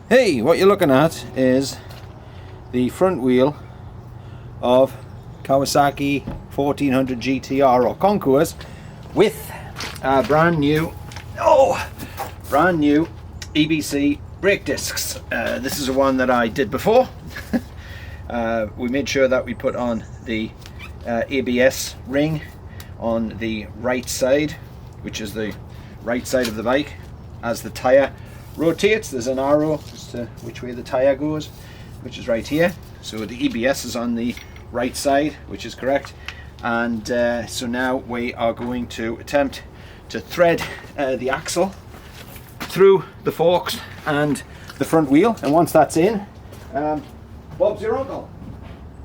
Hey, what you're looking at is the front wheel of Kawasaki 1400 GTR or Concours with a brand new EBC brake discs. This is the one that I did before. We made sure that we put on the ABS ring on the right side, which is the right side of the bike. As the tyre rotates, there's an arrow as to which way the tyre goes, which is right here. So the EBS is on the right side, which is correct. And so now we are going to attempt to thread the axle through the forks and the front wheel. And once that's in, Bob's your uncle.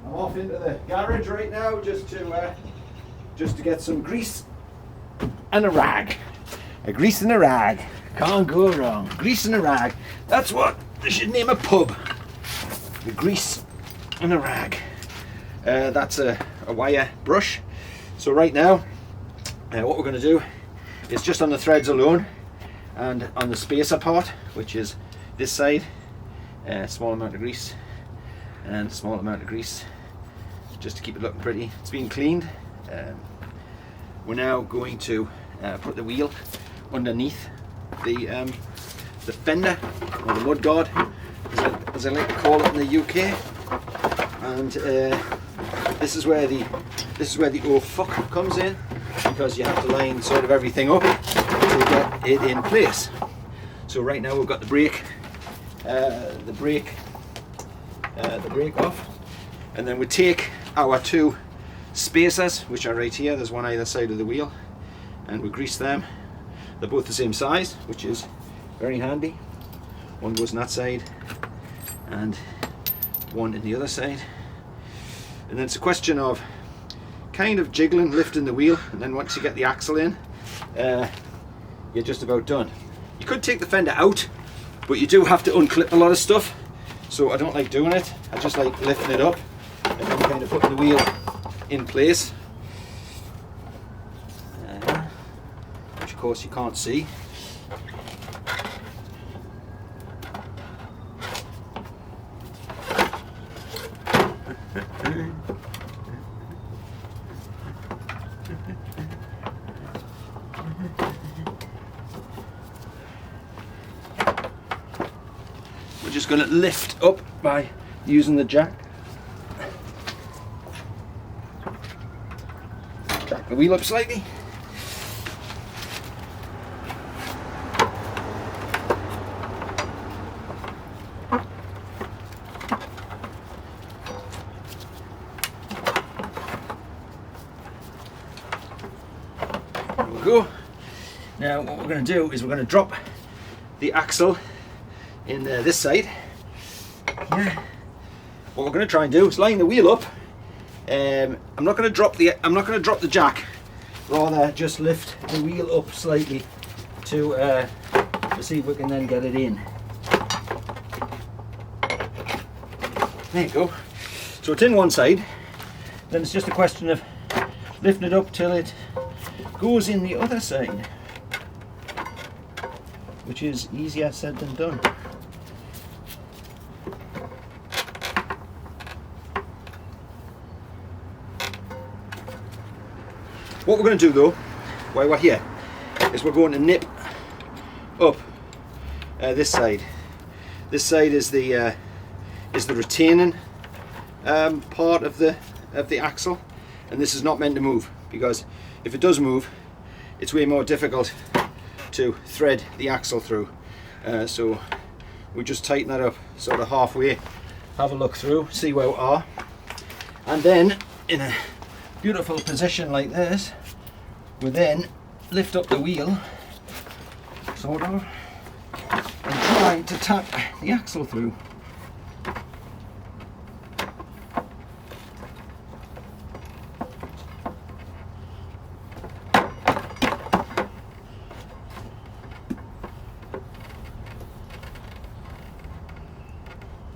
I'm off into the garage right now just to get some grease and a rag. A grease and a rag. Can't go wrong. Grease and a rag. That's what they should name a pub. The grease and a rag. That's a wire brush. So right now, what we're going to do is just on the threads alone and on the spacer part, which is this side, small amount of grease and small amount of grease just to keep it looking pretty. It's been cleaned. We're now going to put the wheel underneath the fender or the mudguard, as I like to call it in the UK. And this is where the oh fuck comes in, because you have to line sort of everything up to get it in place. So right now we've got the brake off, and then we take our two spacers, which are right here. There's one either side of the wheel, and we grease them. They're both the same size, which is very handy. One goes on that side and one in the other side. And then it's a question of kind of jiggling, lifting the wheel, and then once you get the axle in, you're just about done. You could take the fender out, but you do have to unclip a lot of stuff, so I don't like doing it. I just like lifting it up and then kind of putting the wheel in place, which of course you can't see. We're just going to lift up by using the jack. Jack the wheel up slightly. There we go. Now what we're going to do is we're going to drop the axle in this side. Yeah. What we're going to try and do is line the wheel up. I'm not going to drop the jack. Rather, just lift the wheel up slightly to see if we can then get it in. There you go. So it's in one side. Then it's just a question of lifting it up till it goes in the other side, which is easier said than done. What we're going to do though, while we're here, is we're going to nip up this side. This side is the retaining part of the axle, and this is not meant to move, because if it does move, it's way more difficult to thread the axle through. So we just tighten that up sort of halfway, have a look through, see where we are, and then in a beautiful position like this, we then lift up the wheel, sort of, and try to tap the axle through.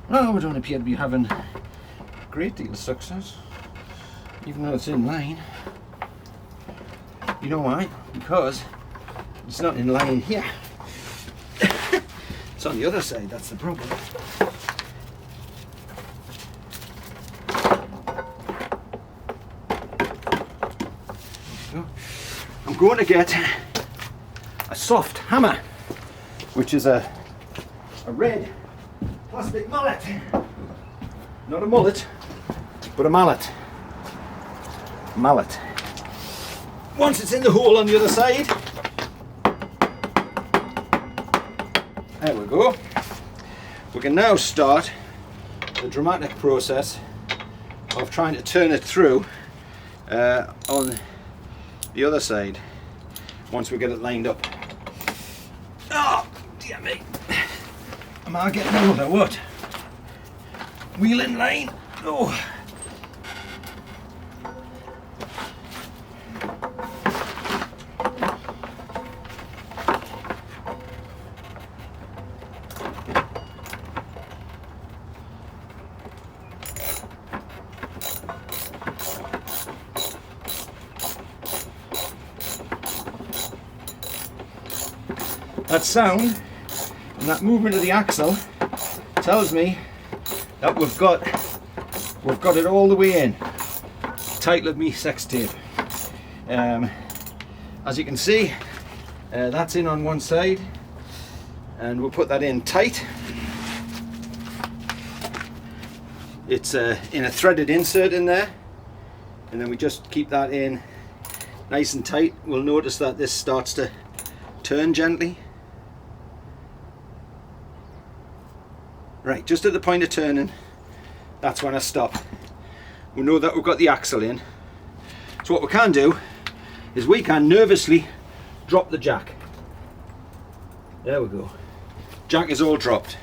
Well, we don't appear to be having a great deal of success, even though it's in line. You know why? Because it's not in line here. It's It's on the other side, that's the problem. I'm going to get a soft hammer, which is a red plastic mallet. Not a mullet, but a mallet. Mallet. Once it's in the hole on the other side, there we go. We can now start the dramatic process of trying to turn it through on the other side once we get it lined up. Oh, dear me. Am I getting old or what? Wheel in line. Oh. That sound and that movement of the axle tells me that we've got it all the way in. Tight with me sex tape. As you can see, that's in on one side, and we'll put that in tight. It's in a threaded insert in there, and then we just keep that in nice and tight. We'll notice that this starts to turn gently. Right, just at the point of turning, that's when I stop. We know that we've got the axle in. So what we can do is we can nervously drop the jack. There we go. Jack is all dropped.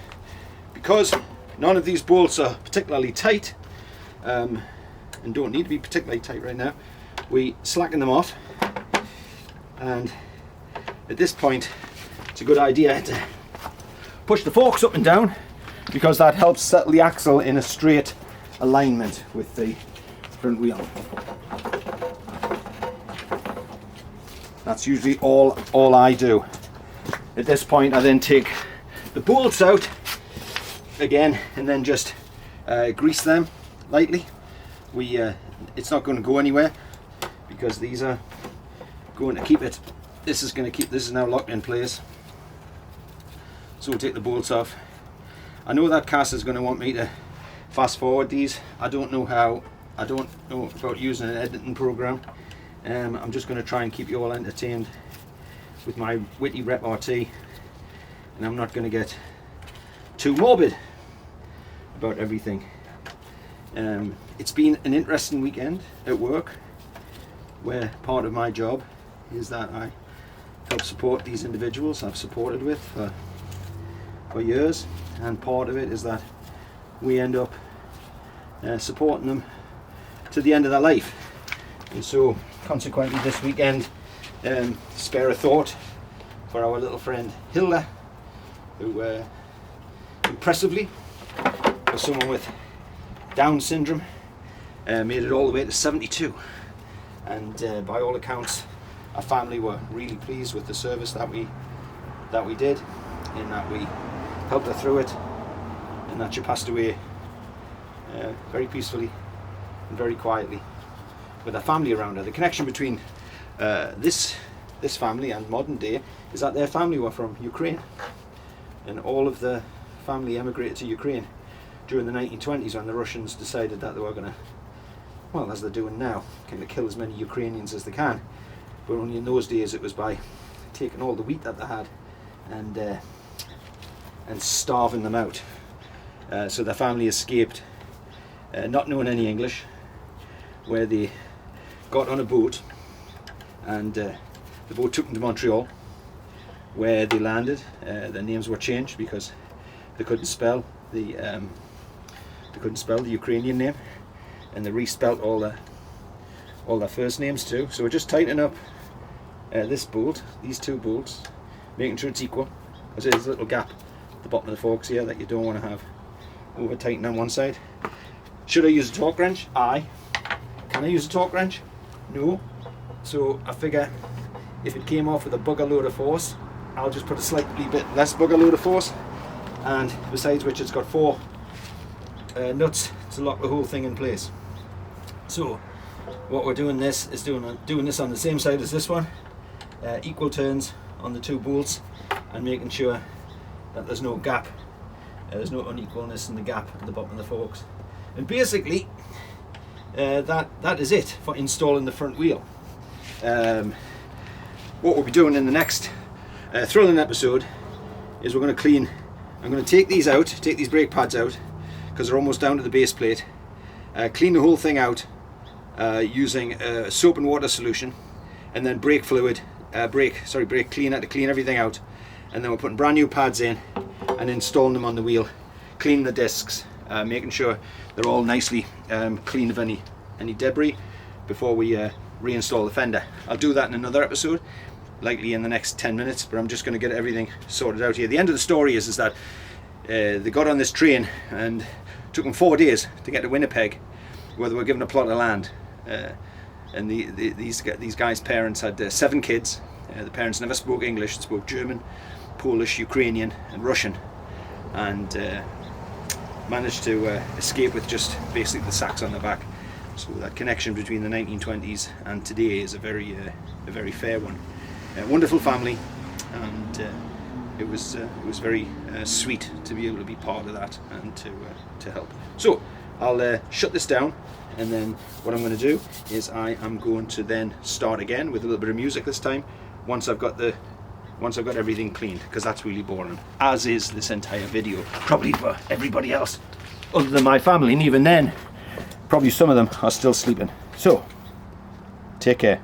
Because none of these bolts are particularly tight, and don't need to be particularly tight right now, we slacken them off. And at this point, it's a good idea to push the forks up and down, because that helps settle the axle in a straight alignment with the front wheel. That's usually all I do. At this point I then take the bolts out again and then just grease them lightly. It's not going to go anywhere because these are going to keep it. This is now locked in place. So we'll take the bolts off. I know that Cass is going to want me to fast forward these. I don't know how. I don't know about using an editing program. I'm just going to try and keep you all entertained with my witty repartee, and I'm not going to get too morbid about everything. It's been an interesting weekend at work, where part of my job is that I help support these individuals I've supported with for years, and part of it is that we end up supporting them to the end of their life. And so consequently this weekend, spare a thought for our little friend Hilda, who impressively, for someone with Down syndrome, made it all the way to 72, and by all accounts our family were really pleased with the service that we did, in that we helped her through it, and that she passed away very peacefully and very quietly with her family around her. The connection between this family and modern day is that their family were from Ukraine, and all of the family emigrated to Ukraine during the 1920s when the Russians decided that they were going to, well, as they're doing now, kind of kill as many Ukrainians as they can. But only in those days it was by taking all the wheat that they had and starving them out. So the family escaped, not knowing any English, where they got on a boat, and the boat took them to Montreal, where they landed. Their names were changed because they couldn't spell the Ukrainian name, and they respelt all their first names too. So we're just tightening up this bolt, these two bolts, making sure it's equal, because there's a little gap at the bottom of the forks here that you don't want to have over tightened on one side. Should I use a torque wrench? Aye. Can I use a torque wrench? No. So I figure if it came off with a bugger load of force, I'll just put a slightly bit less bugger load of force and besides which it's got 4 nuts to lock the whole thing in place. So what we're doing this is doing this on the same side as this one, equal turns on the 2 bolts, and making sure that there's no gap, there's no unequalness in the gap at the bottom of the forks. And basically that is it for installing the front wheel. What we'll be doing in the next thrilling episode is we're going to clean. I'm going to take these out, take these brake pads out because they're almost down to the base plate, clean the whole thing out using a soap and water solution, and then brake fluid, brake cleaner to clean everything out, and then we're putting brand new pads in and installing them on the wheel, cleaning the discs, making sure they're all nicely clean of any debris before we reinstall the fender. I'll do that in another episode, likely in the next 10 minutes, but I'm just going to get everything sorted out here. The end of the story is that they got on this train and it took them 4 days to get to Winnipeg, where they were given a plot of land. And these guys' parents had 7 kids. The parents never spoke English, they spoke German, Polish, Ukrainian and Russian, and managed to escape with just basically the sacks on their back. So that connection between the 1920s and today is a very fair one. Wonderful family, and it was very sweet to be able to be part of that and to help. So I'll shut this down, and then what I'm going to do is I am going to then start again with a little bit of music this time once I've got everything cleaned, because that's really boring, as is this entire video, probably for everybody else other than my family, and even then probably some of them are still sleeping. So take care.